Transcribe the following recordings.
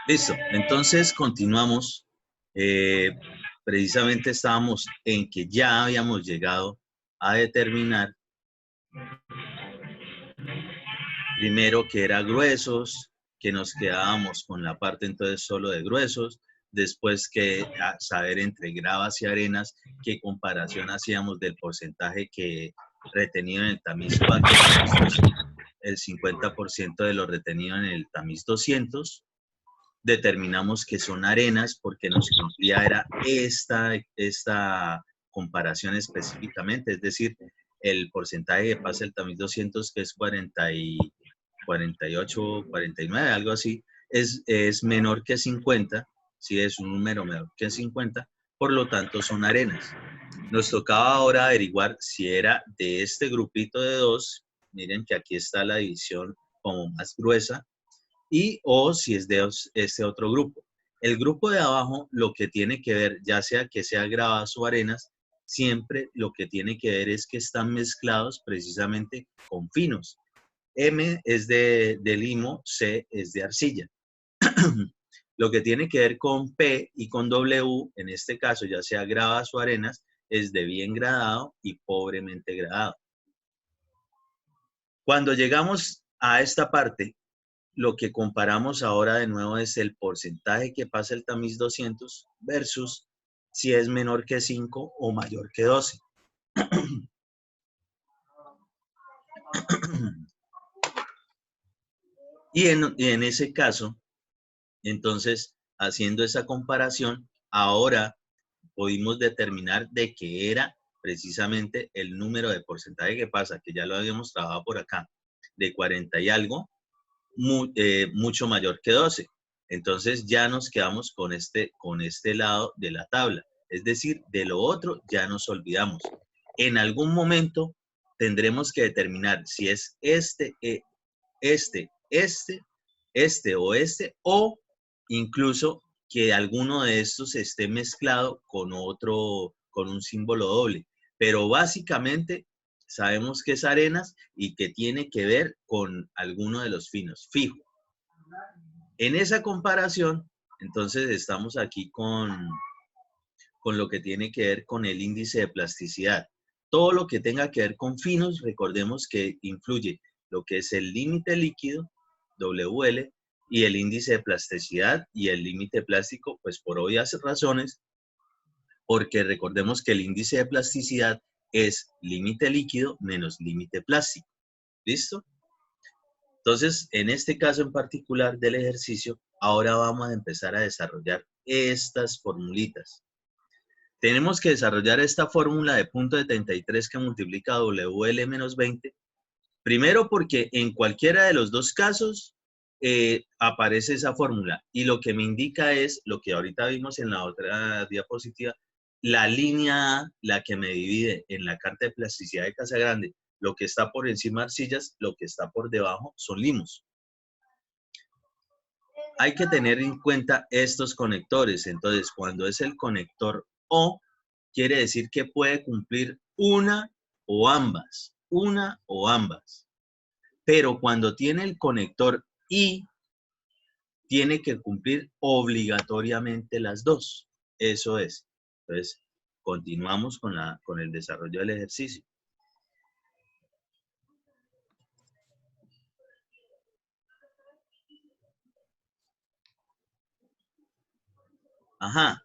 Listo, entonces continuamos. Precisamente estábamos en que ya habíamos llegado a determinar primero que era gruesos, que nos quedábamos con la parte entonces solo de gruesos, después que saber entre gravas y arenas qué comparación hacíamos del porcentaje que retenido en el tamiz 4 versus el 50% de lo retenido en el tamiz 200. Determinamos que son arenas porque nos cumplía era esta comparación específicamente, es decir, el porcentaje que pasa el tamiz 200, que es 48, 49, algo así, es menor que 50, si es un número menor que 50, por lo tanto son arenas. Nos tocaba ahora averiguar si era de este grupito de dos, miren que aquí está la división como más gruesa, y o si es de este otro grupo. El grupo de abajo lo que tiene que ver, ya sea que sea gravas o arenas, siempre lo que tiene que ver es que están mezclados precisamente con finos. M es de limo, C es de arcilla. Lo que tiene que ver con P y con W, en este caso ya sea gravas o arenas, es de bien gradado y pobremente gradado. Cuando llegamos a esta parte, lo que comparamos ahora de nuevo es el porcentaje que pasa el tamiz 200 versus si es menor que 5 o mayor que 12. Y en ese caso, entonces, haciendo esa comparación, ahora pudimos determinar de qué era precisamente el número de porcentaje que pasa, que ya lo habíamos trabajado por acá, de 40 y algo, mucho mayor que 12. Entonces ya nos quedamos con este lado de la tabla. Es decir, de lo otro ya nos olvidamos. En algún momento tendremos que determinar si es este o incluso que alguno de estos esté mezclado con un símbolo doble. Pero básicamente sabemos que es arenas y que tiene que ver con alguno de los finos, fijo. En esa comparación, entonces estamos aquí con lo que tiene que ver con el índice de plasticidad. Todo lo que tenga que ver con finos, recordemos que influye lo que es el límite líquido, WL, y el índice de plasticidad y el límite plástico, pues por obvias razones, porque recordemos que el índice de plasticidad es límite líquido menos límite plástico. ¿Listo? Entonces, en este caso en particular del ejercicio, ahora vamos a empezar a desarrollar estas formulitas. Tenemos que desarrollar esta fórmula de punto 73 que multiplica WL menos 20. Primero porque en cualquiera de los dos casos aparece esa fórmula. Y lo que me indica es, lo que ahorita vimos en la otra diapositiva, la línea A, la que me divide en la carta de plasticidad de Casagrande, lo que está por encima arcillas, lo que está por debajo son limos. Hay que tener en cuenta estos conectores. Entonces, cuando es el conector O, quiere decir que puede cumplir una o ambas. Pero cuando tiene el conector I, tiene que cumplir obligatoriamente las dos. Eso es. Entonces, continuamos con el desarrollo del ejercicio. Ajá.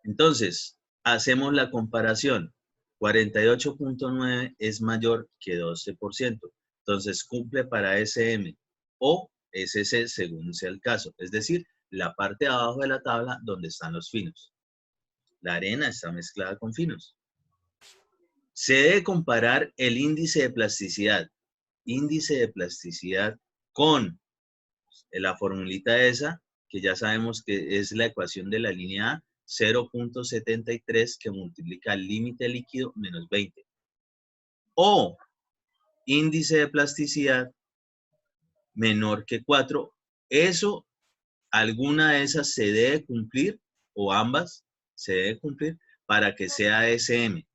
Entonces, hacemos la comparación. 48.9 es mayor que 12%. Entonces, cumple para SM o SC según sea el caso. Es decir, la parte de abajo de la tabla donde están los finos. La arena está mezclada con finos. Se debe comparar el índice de plasticidad. Índice de plasticidad con la formulita esa, que ya sabemos que es la ecuación de la línea A, 0.73 que multiplica el límite líquido menos 20. O índice de plasticidad menor que 4. Eso, alguna de esas se debe cumplir o ambas se debe cumplir para que sea SM.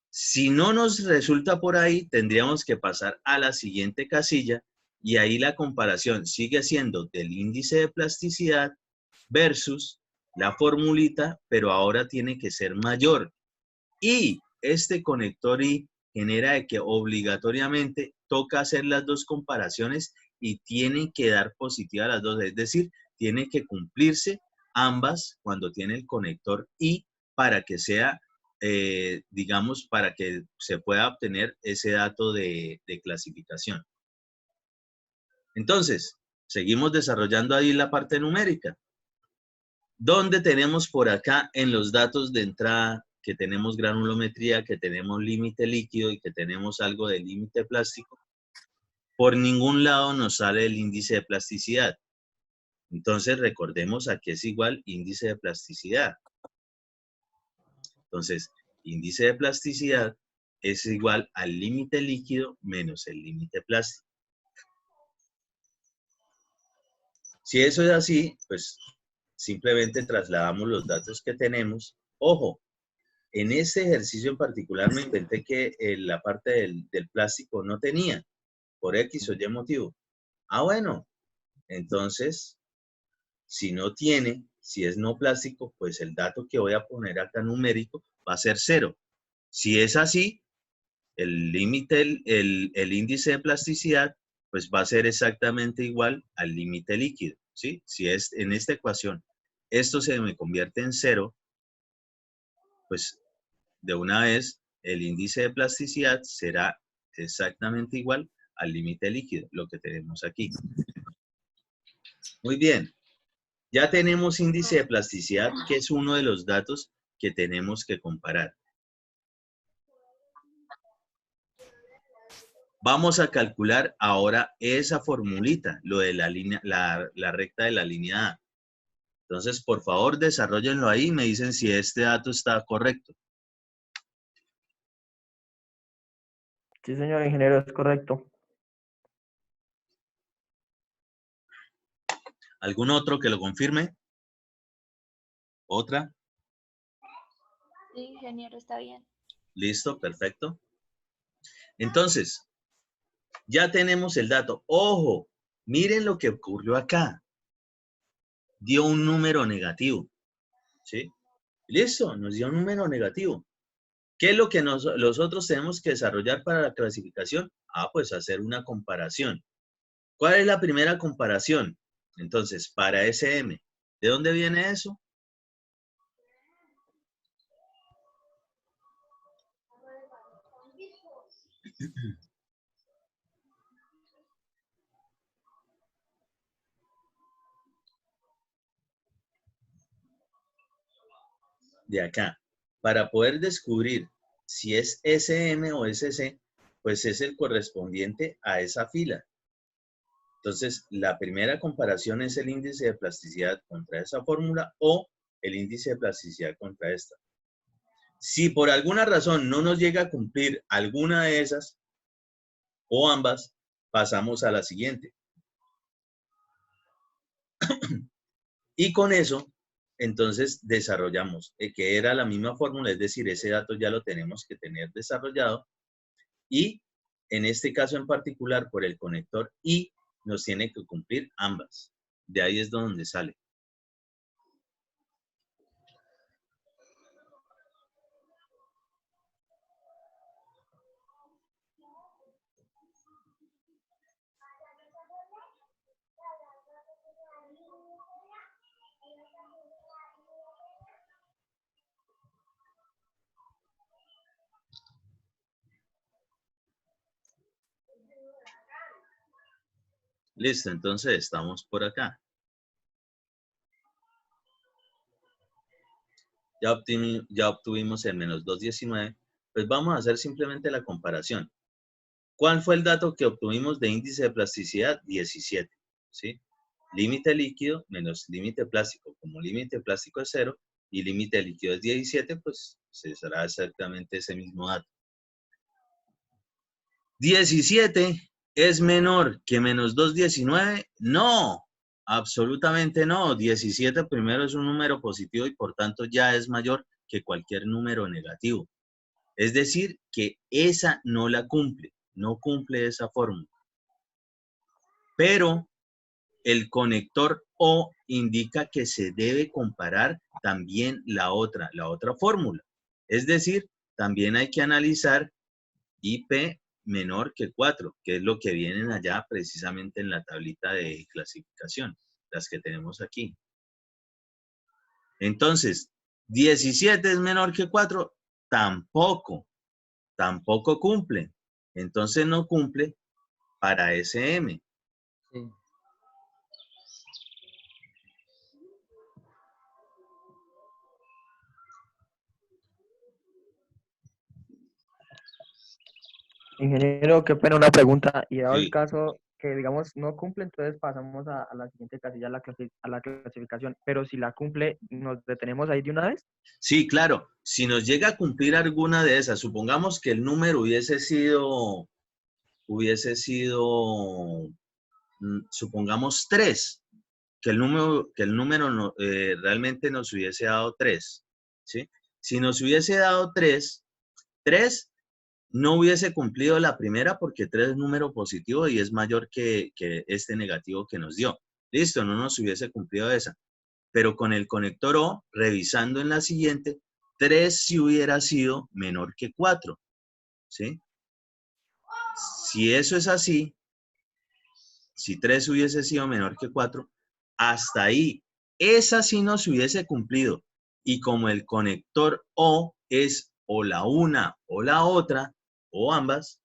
Si no nos resulta por ahí, tendríamos que pasar a la siguiente casilla y ahí la comparación sigue siendo del índice de plasticidad versus la formulita, pero ahora tiene que ser mayor. Y este conector I genera de que obligatoriamente toca hacer las dos comparaciones y tienen que dar positiva las dos. Es decir, tiene que cumplirse ambas cuando tiene el conector I para que sea, digamos, para que se pueda obtener ese dato de clasificación. Entonces, seguimos desarrollando ahí la parte numérica. ¿Dónde tenemos por acá en los datos de entrada que tenemos granulometría, que tenemos límite líquido y que tenemos algo de límite plástico? Por ningún lado nos sale el índice de plasticidad. Entonces recordemos a qué es igual índice de plasticidad. Entonces, índice de plasticidad es igual al límite líquido menos el límite plástico. Si eso es así, pues simplemente trasladamos los datos que tenemos. Ojo, en este ejercicio en particular me inventé que la parte del plástico no tenía, por X o Y motivo. Ah, bueno, entonces, si no tiene, si es no plástico, pues el dato que voy a poner acá numérico va a ser 0. Si es así, el límite, el índice de plasticidad, pues va a ser exactamente igual al límite líquido, ¿sí? Si es en esta ecuación, esto se me convierte en 0, pues de una vez el índice de plasticidad será exactamente igual al límite líquido, lo que tenemos aquí. Muy bien, ya tenemos índice de plasticidad, que es uno de los datos que tenemos que comparar. Vamos a calcular ahora esa formulita, lo de la línea, la recta de la línea A. Entonces, por favor, desarróllenlo ahí y me dicen si este dato está correcto. Sí, señor ingeniero, es correcto. ¿Algún otro que lo confirme? ¿Otra? Sí, ingeniero, está bien. Listo, perfecto. Entonces, ya tenemos el dato. ¡Ojo! Miren lo que ocurrió acá. Dio un número negativo. ¿Sí? Listo, nos dio un número negativo. ¿Qué es lo que nosotros tenemos que desarrollar para la clasificación? Ah, pues hacer una comparación. ¿Cuál es la primera comparación? Entonces, para SM, ¿de dónde viene eso? De acá. Para poder descubrir si es SM o SC, pues es el correspondiente a esa fila. Entonces, la primera comparación es el índice de plasticidad contra esa fórmula o el índice de plasticidad contra esta. Si por alguna razón no nos llega a cumplir alguna de esas o ambas, pasamos a la siguiente. Y con eso, entonces desarrollamos que era la misma fórmula, es decir, ese dato ya lo tenemos que tener desarrollado. Y en este caso en particular, por el conector I, nos tiene que cumplir ambas. De ahí es donde sale. Listo, entonces estamos por acá. Ya obtuvimos el menos 219. Pues vamos a hacer simplemente la comparación. ¿Cuál fue el dato que obtuvimos de índice de plasticidad? 17. ¿Sí? Límite líquido menos límite plástico. Como límite plástico es 0 y límite líquido es 17, pues se será exactamente ese mismo dato. 17 es menor que menos 219. No, Absolutamente no. 17 primero es un número positivo y por tanto ya es mayor que cualquier número negativo. Es decir, que esa no la cumple, no cumple esa fórmula. Pero el conector O indica que se debe comparar también la otra fórmula. Es decir, también hay que analizar IP menor que 4, que es lo que vienen allá precisamente en la tablita de clasificación, las que tenemos aquí. Entonces, 17 es menor que 4, tampoco cumple. Entonces no cumple para SM. Sí. Ingeniero, qué pena una pregunta. Y dado el Sí. caso que, digamos, no cumple, entonces pasamos a la siguiente casilla, a la clasificación. Pero si la cumple, ¿nos detenemos ahí de una vez? Sí, claro. Si nos llega a cumplir alguna de esas, supongamos que el número hubiese sido, supongamos 3, que el número realmente nos hubiese dado 3, ¿sí? Si nos hubiese dado 3 no hubiese cumplido la primera porque 3 es número positivo y es mayor que este negativo que nos dio. Listo, no nos hubiese cumplido esa. Pero con el conector O, revisando en la siguiente, 3 si hubiera sido menor que 4, ¿sí? Si eso es así, si 3 hubiese sido menor que 4, hasta ahí, esa sí nos hubiese cumplido. Y como el conector O es o la una o la otra, o ambas,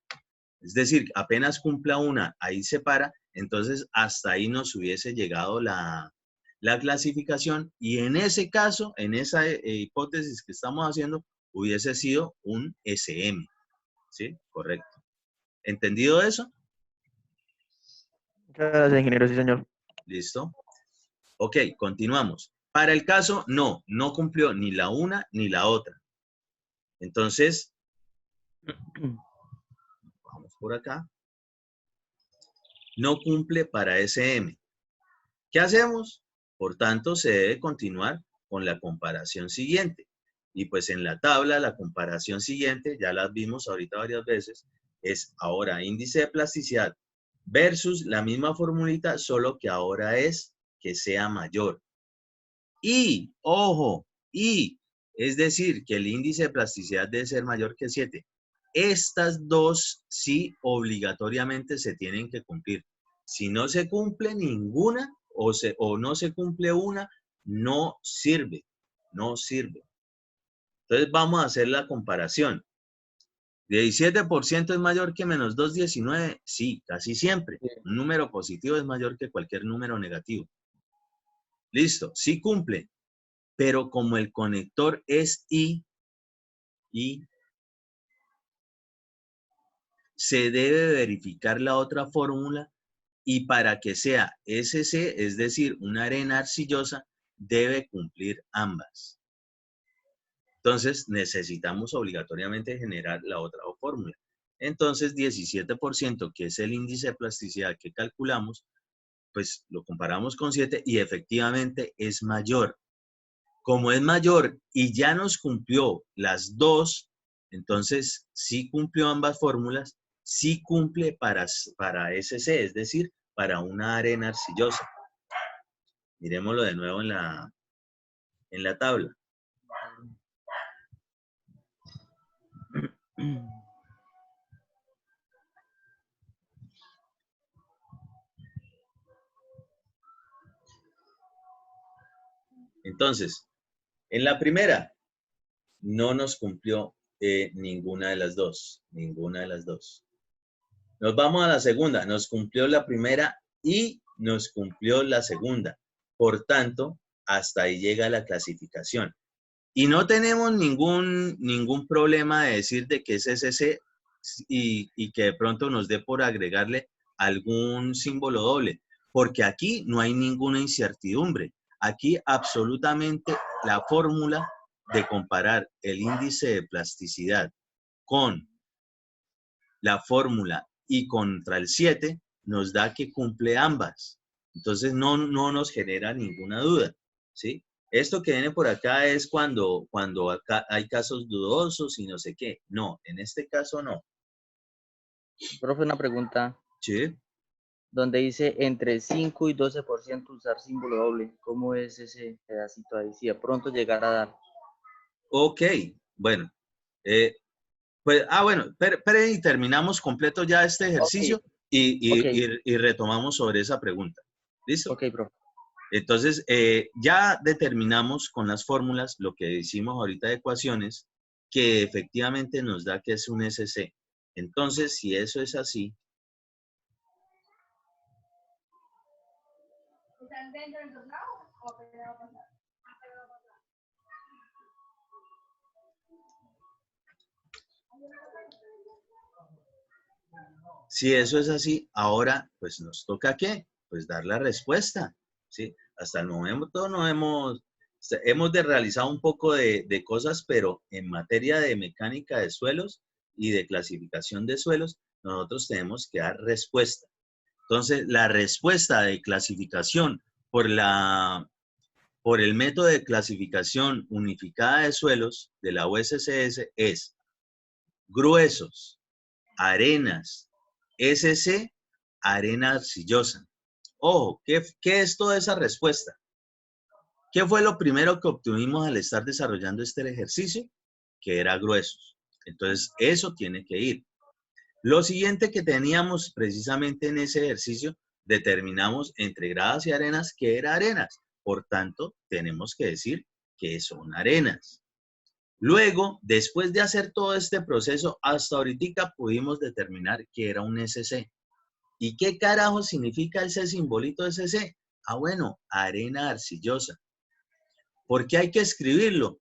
es decir, apenas cumpla una, ahí se para, entonces hasta ahí nos hubiese llegado la clasificación y en ese caso, en esa hipótesis que estamos haciendo, hubiese sido un SM. ¿Sí? Correcto. ¿Entendido eso? Muchas gracias, ingeniero, sí, señor. ¿Listo? Ok, continuamos. Para el caso, no cumplió ni la una ni la otra. Entonces, vamos por acá. No cumple para SM. ¿Qué hacemos? Por tanto, se debe continuar con la comparación siguiente. Y pues en la tabla, la comparación siguiente, ya las vimos ahorita varias veces, es ahora índice de plasticidad versus la misma formulita, solo que ahora es que sea mayor. Y, ojo, es decir, que el índice de plasticidad debe ser mayor que 7. Estas dos sí obligatoriamente se tienen que cumplir. Si no se cumple ninguna o no se cumple una, no sirve, no sirve. Entonces vamos a hacer la comparación. 17% es mayor que menos 2,19. Sí, casi siempre. Sí. Un número positivo es mayor que cualquier número negativo. Listo, sí cumple. Pero como el conector es I, se debe verificar la otra fórmula y para que sea SC, es decir, una arena arcillosa, debe cumplir ambas. Entonces, necesitamos obligatoriamente generar la otra fórmula. Entonces, 17%, que es el índice de plasticidad que calculamos, pues lo comparamos con 7 y efectivamente es mayor. Como es mayor y ya nos cumplió las dos, entonces sí cumplió ambas fórmulas, sí cumple para SC, es decir, para una arena arcillosa. Miremoslo de nuevo en la tabla. Entonces, en la primera, no nos cumplió ninguna de las dos. Nos vamos a la segunda, nos cumplió la primera y nos cumplió la segunda. Por tanto, hasta ahí llega la clasificación. Y no tenemos ningún problema de decir de que es SC y que de pronto nos dé por agregarle algún símbolo doble, porque aquí no hay ninguna incertidumbre. Aquí absolutamente la fórmula de comparar el índice de plasticidad con la fórmula y contra el 7 nos da que cumple ambas. Entonces no nos genera ninguna duda, ¿sí? Esto que viene por acá es cuando acá hay casos dudosos y no sé qué. No, en este caso no. Profe, una pregunta. ¿Sí? Donde dice entre 5 y 12% usar símbolo doble. ¿Cómo es ese pedacito ahí? Si de pronto llegara a dar. Ok, bueno. Pues, bueno, pero y terminamos completo ya este Ok, ejercicio ok, y retomamos sobre esa pregunta. ¿Listo? ok, profe. Entonces, ya determinamos con las fórmulas lo que hicimos ahorita de ecuaciones, que efectivamente nos da que es un SC. Entonces, si eso es así, si eso es así, ahora pues nos toca ¿qué? Pues dar la respuesta, ¿sí? Hasta el momento no hemos realizado un poco de cosas, pero en materia de mecánica de suelos y de clasificación de suelos, nosotros tenemos que dar respuesta. Entonces, la respuesta de clasificación por el método de clasificación unificada de suelos de la USCS es gruesos, arenas, SC, arena arcillosa. Ojo, ¿qué es toda esa respuesta? ¿Qué fue lo primero que obtuvimos al estar desarrollando este ejercicio? Que era gruesos. Entonces, eso tiene que ir. Lo siguiente que teníamos precisamente en ese ejercicio, determinamos entre gradas y arenas que era arenas. Por tanto, tenemos que decir que son arenas. Luego, después de hacer todo este proceso, hasta ahorita pudimos determinar que era un SC. ¿Y qué carajo significa ese simbolito SC? Ah, bueno, arena arcillosa. ¿Por qué hay que escribirlo?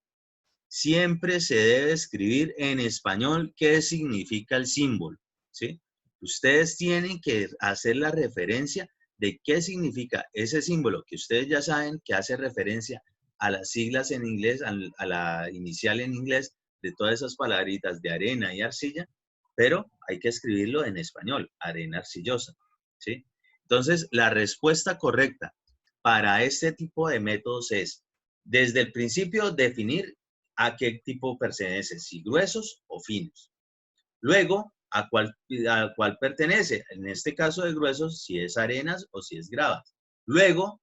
Siempre se debe escribir en español qué significa el símbolo, ¿sí? Ustedes tienen que hacer la referencia de qué significa ese símbolo, que ustedes ya saben que hace referencia a las siglas en inglés, a la inicial en inglés de todas esas palabritas de arena y arcilla, pero hay que escribirlo en español, arena arcillosa, ¿sí? Entonces, la respuesta correcta para este tipo de métodos es, desde el principio, definir a qué tipo pertenece, si gruesos o finos. Luego, a cuál pertenece. En este caso de gruesos, si es arenas o si es gravas. Luego,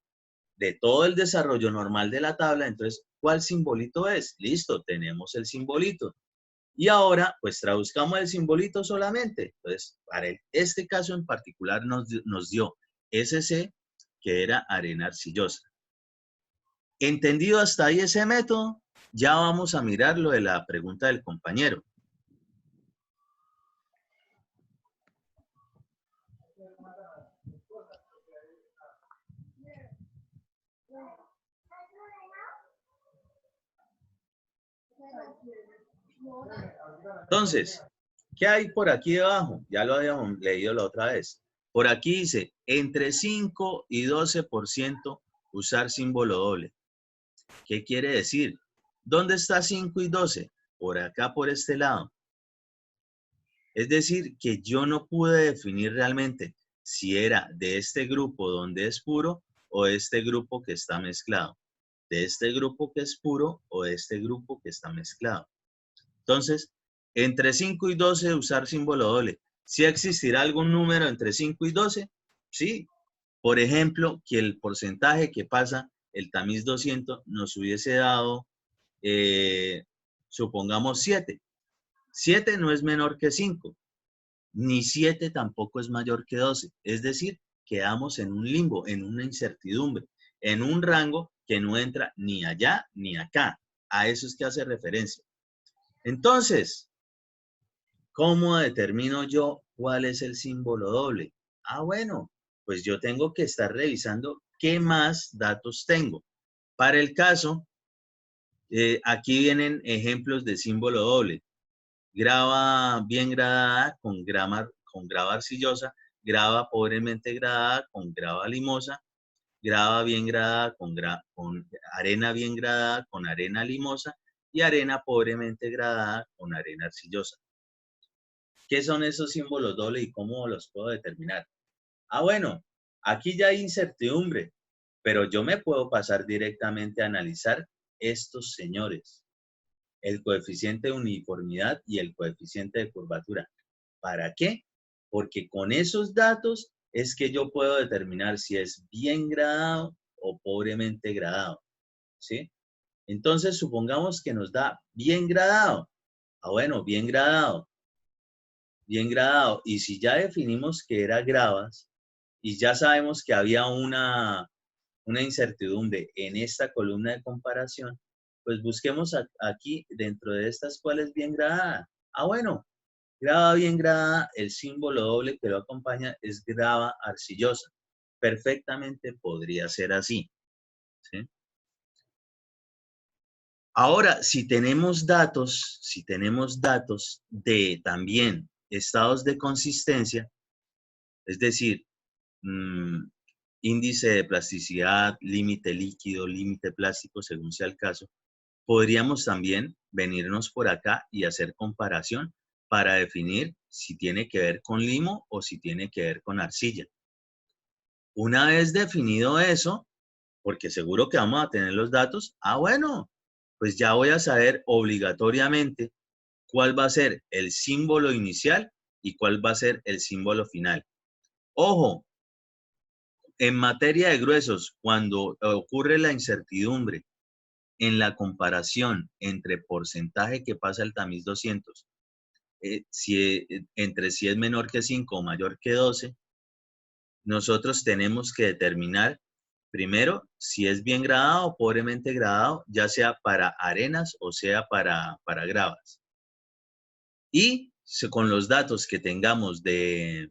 de todo el desarrollo normal de la tabla, entonces, ¿cuál simbolito es? Listo, tenemos el simbolito. Y ahora, pues traduzcamos el simbolito solamente. Entonces, para este caso en particular nos dio SC, que era arena arcillosa. Entendido hasta ahí ese método, ya vamos a mirar lo de la pregunta del compañero. Entonces, ¿qué hay por aquí debajo? Ya lo habíamos leído la otra vez. Por aquí dice, entre 5 y 12% usar símbolo doble. ¿Qué quiere decir? ¿Dónde está 5 y 12? Por acá, por este lado. Es decir, que yo no pude definir realmente si era de este grupo donde es puro o de este grupo que está mezclado. De este grupo que es puro o de este grupo que está mezclado. Entonces, entre 5 y 12 usar símbolo doble. ¿Sí existirá algún número entre 5 y 12? Sí. Por ejemplo, que el porcentaje que pasa el tamiz 200 nos hubiese dado, supongamos 7. 7 no es menor que 5, ni 7 tampoco es mayor que 12. Es decir, quedamos en un limbo, en una incertidumbre, en un rango que no entra ni allá ni acá. A eso es que hace referencia. Entonces, ¿cómo determino yo cuál es el símbolo doble? Ah, bueno, pues yo tengo que estar revisando qué más datos tengo. Para el caso, aquí vienen ejemplos de símbolo doble. Grava bien gradada con grava arcillosa, grava pobremente gradada con grava limosa, grava bien gradada con arena bien gradada con arena limosa y arena pobremente gradada con arena arcillosa. ¿Qué son esos símbolos doble y cómo los puedo determinar? Ah, bueno, Aquí ya hay incertidumbre, pero yo me puedo pasar directamente a analizar estos señores, el coeficiente de uniformidad y el coeficiente de curvatura. ¿Para qué? Porque con esos datos es que yo puedo determinar si es bien gradado o pobremente gradado, ¿sí? Entonces, supongamos que nos da bien gradado. Ah, bueno, bien gradado. Bien gradado. Y si ya definimos que era gravas y ya sabemos que había una incertidumbre en esta columna de comparación, pues busquemos aquí dentro de estas cuáles bien gradada. Ah, bueno, grava bien gradada, el símbolo doble que lo acompaña es grava arcillosa. Perfectamente podría ser así, ¿sí? Ahora, si tenemos datos de también estados de consistencia, es decir, índice de plasticidad, límite líquido, límite plástico, según sea el caso, podríamos también venirnos por acá y hacer comparación para definir si tiene que ver con limo o si tiene que ver con arcilla. Una vez definido eso, porque seguro que vamos a tener los datos, bueno, pues ya voy a saber obligatoriamente cuál va a ser el símbolo inicial y cuál va a ser el símbolo final. Ojo, en materia de gruesos, cuando ocurre la incertidumbre en la comparación entre porcentaje que pasa el tamiz 200, entre si es menor que 5 o mayor que 12, nosotros tenemos que determinar primero si es bien gradado o pobremente gradado, ya sea para arenas o sea para gravas. Y con los datos que tengamos de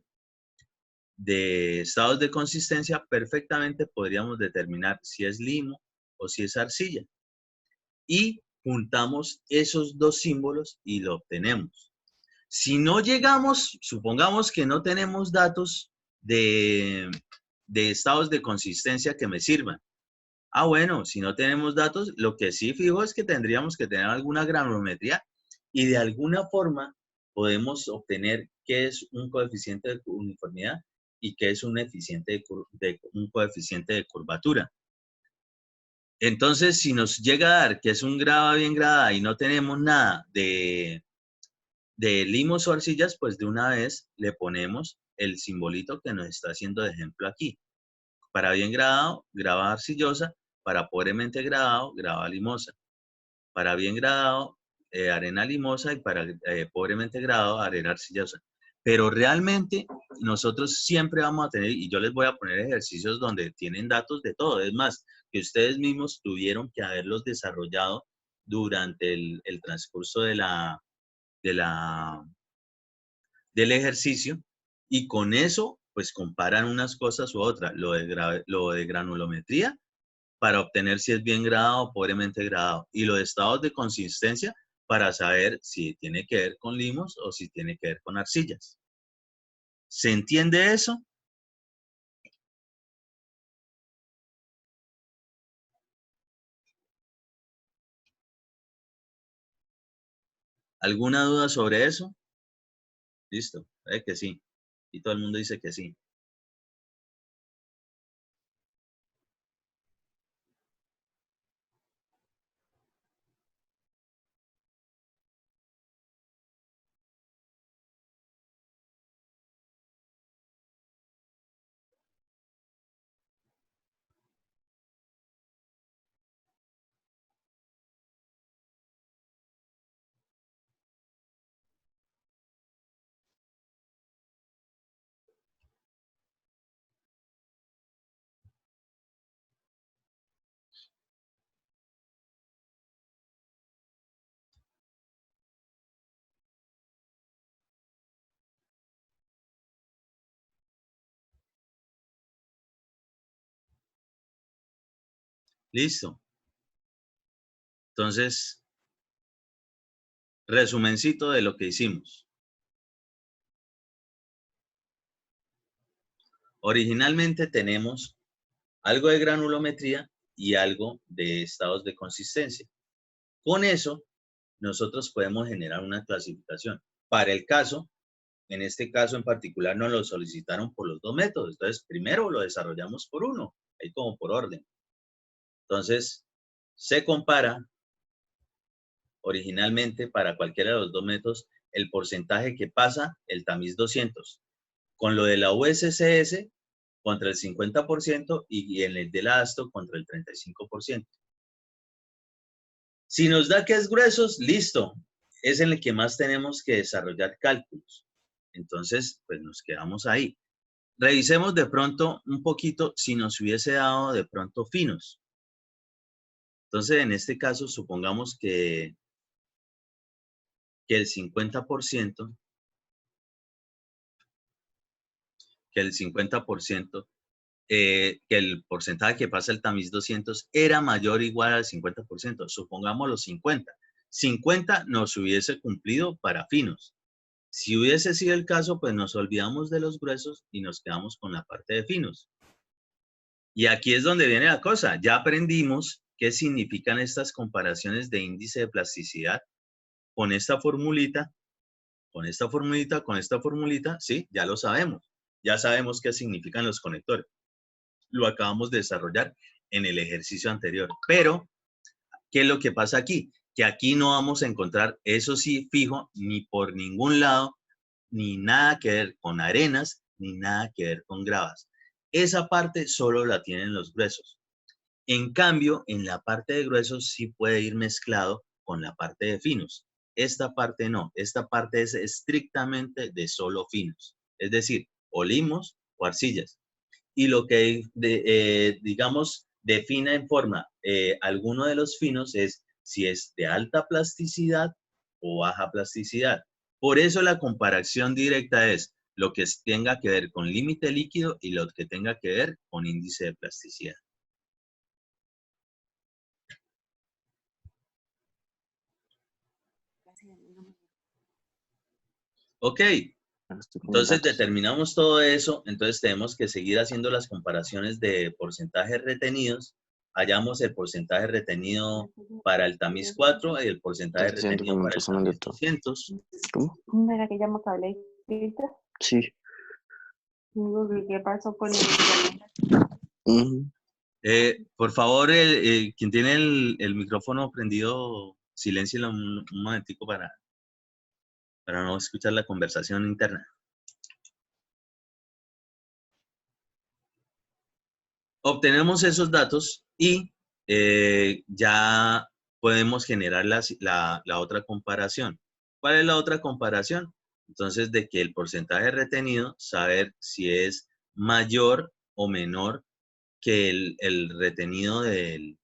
estados de consistencia, perfectamente podríamos determinar si es limo o si es arcilla. Y juntamos esos dos símbolos y lo obtenemos. Si no llegamos, supongamos que no tenemos datos de estados de consistencia que me sirvan. Bueno, si no tenemos datos, lo que sí fijo es que tendríamos que tener alguna granulometría y de alguna forma podemos obtener qué es un coeficiente de uniformidad y qué es un coeficiente de curvatura. Entonces, si nos llega a dar que es un grava bien gradada y no tenemos nada de limos o arcillas, pues de una vez le ponemos el simbolito que nos está haciendo de ejemplo aquí. Para bien gradado, grava arcillosa. Para pobremente gradado, grava limosa. Para bien gradado, arena limosa. Y para pobremente gradado, arena arcillosa. Pero realmente nosotros siempre vamos a tener, y yo les voy a poner ejercicios donde tienen datos de todo. Es más, que ustedes mismos tuvieron que haberlos desarrollado durante el transcurso del ejercicio, y con eso pues comparan unas cosas u otras, lo de granulometría para obtener si es bien gradado o pobremente gradado, y lo de estados de consistencia para saber si tiene que ver con limos o si tiene que ver con arcillas. ¿Se entiende eso? ¿Alguna duda sobre eso? Listo, que sí. Y todo el mundo dice que sí. Listo. Entonces, resumencito de lo que hicimos. Originalmente tenemos algo de granulometría y algo de estados de consistencia. Con eso, nosotros podemos generar una clasificación. Para el caso en este caso en particular nos lo solicitaron por los dos métodos. Entonces, primero lo desarrollamos por uno, ahí como por orden. Entonces, se compara originalmente para cualquiera de los dos métodos el porcentaje que pasa el tamiz 200 con lo de la USCS contra el 50% y en el de la ASTO contra el 35%. Si nos da que es gruesos, listo, es en el que más tenemos que desarrollar cálculos. Entonces, pues nos quedamos ahí. Revisemos de pronto un poquito si nos hubiese dado de pronto finos. Entonces, en este caso, supongamos que el 50%, que el porcentaje que pasa el tamiz 200 era mayor o igual al 50%. Supongamos los 50. 50 nos hubiese cumplido para finos. Si hubiese sido el caso, pues nos olvidamos de los gruesos y nos quedamos con la parte de finos. Y aquí es donde viene la cosa. Ya aprendimos qué significan estas comparaciones de índice de plasticidad con esta formulita, sí, ya lo sabemos. Ya sabemos qué significan los conectores. Lo acabamos de desarrollar en el ejercicio anterior. Pero, ¿qué es lo que pasa aquí? Que aquí no vamos a encontrar, eso sí, fijo, ni por ningún lado, ni nada que ver con arenas, ni nada que ver con gravas. Esa parte solo la tienen los gruesos. En cambio, en la parte de gruesos sí puede ir mezclado con la parte de finos. Esta parte no, esta parte es estrictamente de solo finos. Es decir, o limos o arcillas. Y lo que, digamos, define en forma alguno de los finos es si es de alta plasticidad o baja plasticidad. Por eso la comparación directa es lo que tenga que ver con límite líquido y lo que tenga que ver con índice de plasticidad. Ok, entonces determinamos todo eso, entonces tenemos que seguir haciendo las comparaciones de porcentajes retenidos. Hallamos el porcentaje retenido para el tamiz 4 y el porcentaje retenido para el tamiz 200. ¿Cómo? ¿Era que llamo cable filtro? Sí. ¿Qué pasó con el Por favor, quien tiene el micrófono prendido, siléncielo un momentico para no escuchar la conversación interna. Obtenemos esos datos y ya podemos generar la otra comparación. ¿Cuál es la otra comparación? Entonces, de que el porcentaje retenido, saber si es mayor o menor que el retenido el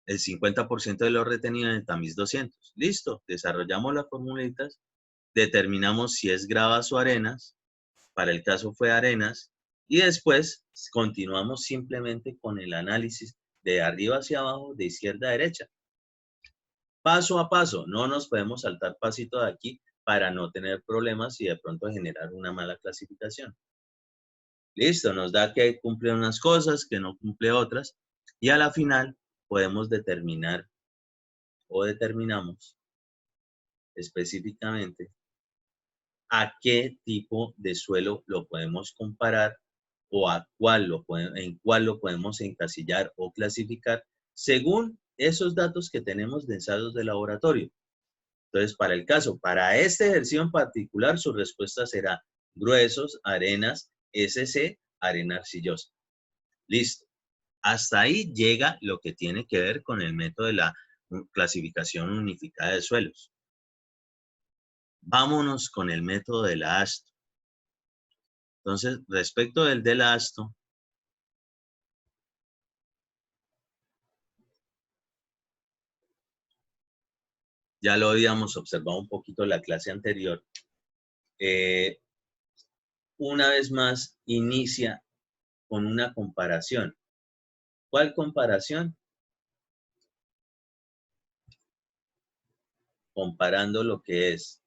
50% de lo retenido en el tamiz 200. Listo, desarrollamos las formulitas, determinamos si es gravas o arenas, para el caso fue arenas, y después continuamos simplemente con el análisis de arriba hacia abajo, de izquierda a derecha. Paso a paso, no nos podemos saltar pasito de aquí para no tener problemas y de pronto generar una mala clasificación. Listo, nos da que cumple unas cosas, que no cumple otras, y a la final podemos determinar o determinamos específicamente a qué tipo de suelo lo podemos comparar o en cuál lo podemos encasillar o clasificar según esos datos que tenemos de ensayos de laboratorio. Entonces, para este ejercicio en particular, su respuesta será gruesos, arenas, SC, arena arcillosa. Listo. Hasta ahí llega lo que tiene que ver con el método de la clasificación unificada de suelos. Vámonos con el método de la ASTO. Entonces, respecto del de la ASTO, ya lo habíamos observado un poquito en la clase anterior. Una vez más, inicia con una comparación. ¿Cuál comparación? Comparando lo que es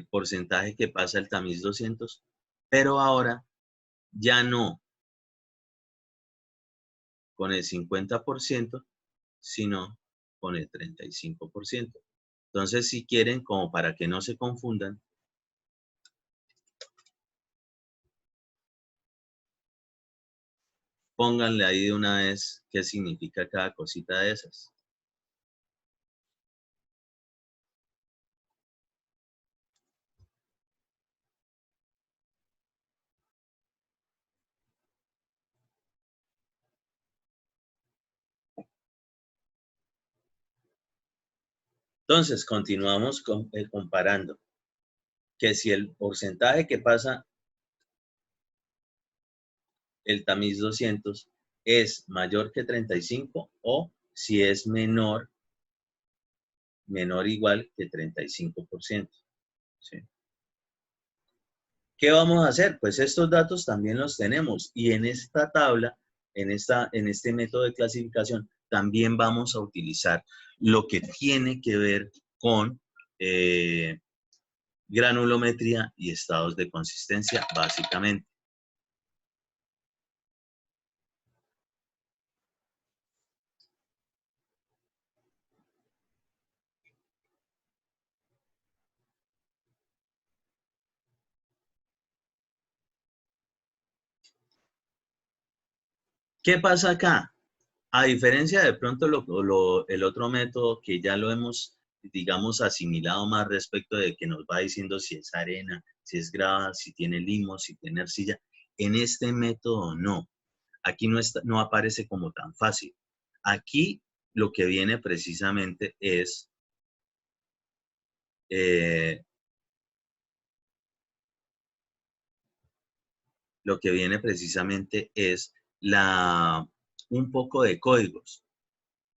porcentaje que pasa el tamiz 200 Pero ahora ya no con el 50%, sino con el 35%. Entonces, si quieren, como para que no se confundan, pónganle ahí de una vez qué significa cada cosita de esas. Entonces, continuamos comparando que si el porcentaje que pasa el tamiz 200 es mayor que 35 o si es menor o igual que 35%. ¿Sí? ¿Qué vamos a hacer? Pues estos datos también los tenemos y en esta tabla, en este método de clasificación, también vamos a utilizar lo que tiene que ver con granulometría y estados de consistencia, básicamente. ¿Qué pasa acá? A diferencia de pronto el otro método que ya lo hemos, digamos, asimilado más respecto de que nos va diciendo si es arena, si es grava, si tiene limo, si tiene arcilla, en este método no. Aquí no aparece como tan fácil. Aquí lo que viene precisamente es un poco de códigos.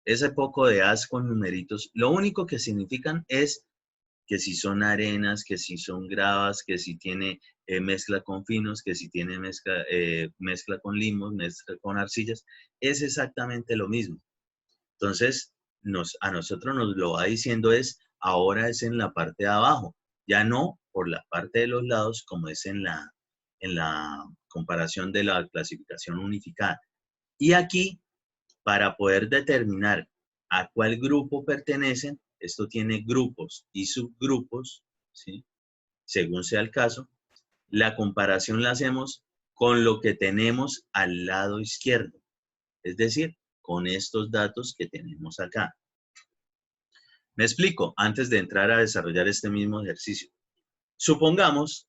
Ese poco de as con numeritos, lo único que significan es que si son arenas, que si son gravas, que si tiene mezcla con finos, que si tiene mezcla con limos, mezcla con arcillas, es exactamente lo mismo. Entonces, a nosotros nos lo va diciendo ahora es en la parte de abajo, ya no por la parte de los lados como es en la comparación de la clasificación unificada. Y aquí, para poder determinar a cuál grupo pertenecen, esto tiene grupos y subgrupos, ¿sí? Según sea el caso, la comparación la hacemos con lo que tenemos al lado izquierdo, es decir, con estos datos que tenemos acá. Me explico, antes de entrar a desarrollar este mismo ejercicio. Supongamos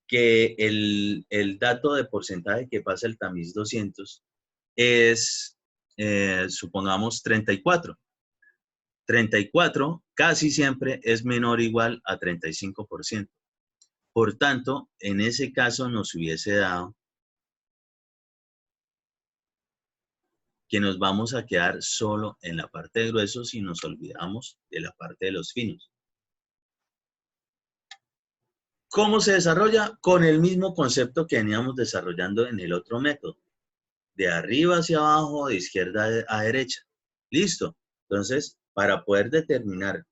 que el dato de porcentaje que pasa el tamiz 200 es, supongamos, 34. 34 casi siempre es menor o igual a 35%. Por tanto, en ese caso nos hubiese dado que nos vamos a quedar solo en la parte de gruesos y nos olvidamos de la parte de los finos. ¿Cómo se desarrolla? Con el mismo concepto que veníamos desarrollando en el otro método. De arriba hacia abajo, de izquierda a derecha. ¿Listo? Entonces, para poder determinar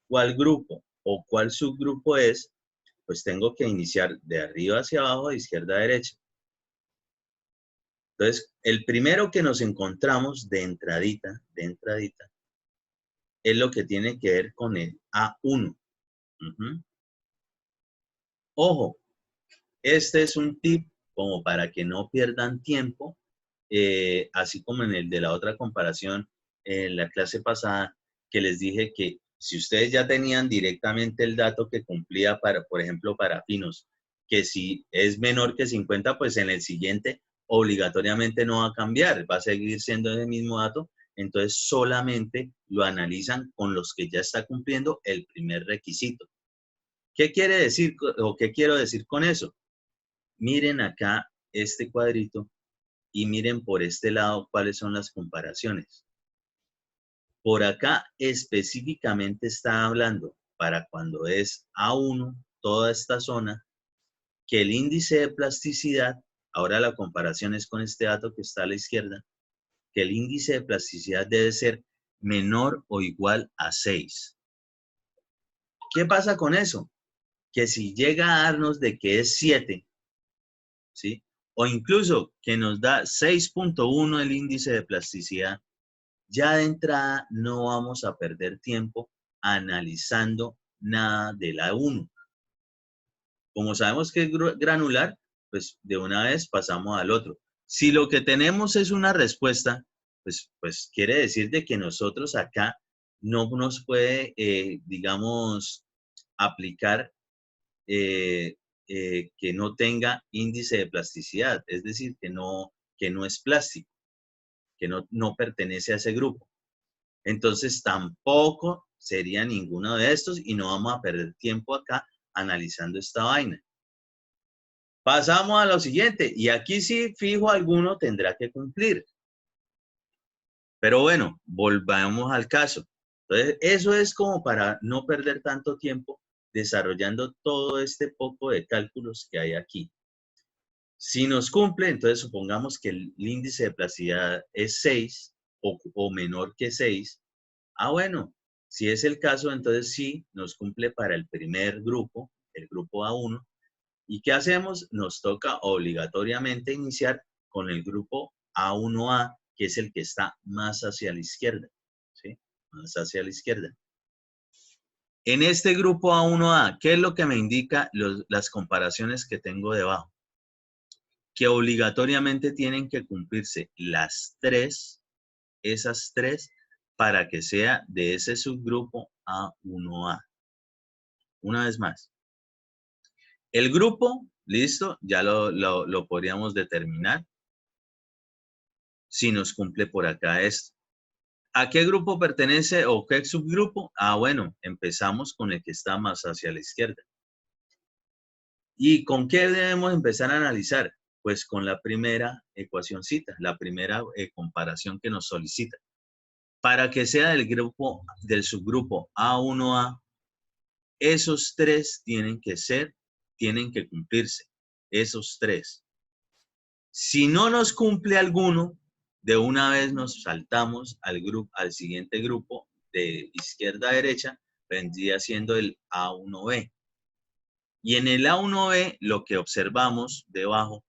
cuál grupo o cuál subgrupo es, pues tengo que iniciar de arriba hacia abajo, de izquierda a derecha. Entonces, el primero que nos encontramos de entradita, es lo que tiene que ver con el A1. Ojo, este es un tip como para que no pierdan tiempo, así como en el de la otra comparación en la clase pasada, que les dije que si ustedes ya tenían directamente el dato que cumplía para, por ejemplo, para finos, que si es menor que 50, pues en el siguiente obligatoriamente no va a cambiar, va a seguir siendo el mismo dato, entonces solamente lo analizan con los que ya está cumpliendo el primer requisito. ¿Qué quiere decir o qué quiero decir con eso? Miren acá este cuadrito y miren por este lado cuáles son las comparaciones. Por acá específicamente está hablando para cuando es A1, toda esta zona, que el índice de plasticidad, ahora la comparación es con este dato que está a la izquierda, que el índice de plasticidad debe ser menor o igual a 6. ¿Qué pasa con eso? Que si llega a darnos de que es 7, ¿sí? O incluso que nos da 6.1 el índice de plasticidad, ya de entrada no vamos a perder tiempo analizando nada de la 1. Como sabemos que es granular, pues de una vez pasamos al otro. Si lo que tenemos es una respuesta, pues quiere decir de que nosotros acá no nos puede, digamos, aplicar que no tenga índice de plasticidad, es decir, que no es plástico, que no pertenece a ese grupo. Entonces tampoco sería ninguno de estos y no vamos a perder tiempo acá analizando esta vaina. Pasamos a lo siguiente, y aquí sí fijo alguno tendrá que cumplir. Pero bueno, volvamos al caso. Entonces, eso es como para no perder tanto tiempo desarrollando todo este poco de cálculos que hay aquí. Si nos cumple, entonces supongamos que el índice de plasticidad es 6 o menor que 6. Bueno, si es el caso, entonces sí nos cumple para el primer grupo, el grupo A1. ¿Y qué hacemos? Nos toca obligatoriamente iniciar con el grupo A1A, que es el que está más hacia la izquierda, ¿sí? Más hacia la izquierda. En este grupo A1A, ¿qué es lo que me indica las comparaciones que tengo debajo? Que obligatoriamente tienen que cumplirse las 3, esas 3, para que sea de ese subgrupo A1A. Una vez más. El grupo, listo, ya lo podríamos determinar si nos cumple por acá esto. ¿A qué grupo pertenece o qué subgrupo? Bueno, empezamos con el que está más hacia la izquierda. ¿Y con qué debemos empezar a analizar? Pues con la primera ecuacióncita, la primera comparación que nos solicita. Para que sea del subgrupo A1A, esos 3 tienen que cumplirse, esos 3. Si no nos cumple alguno, de una vez nos saltamos al siguiente grupo de izquierda a derecha, vendría siendo el A1B. Y en el A1B lo que observamos debajo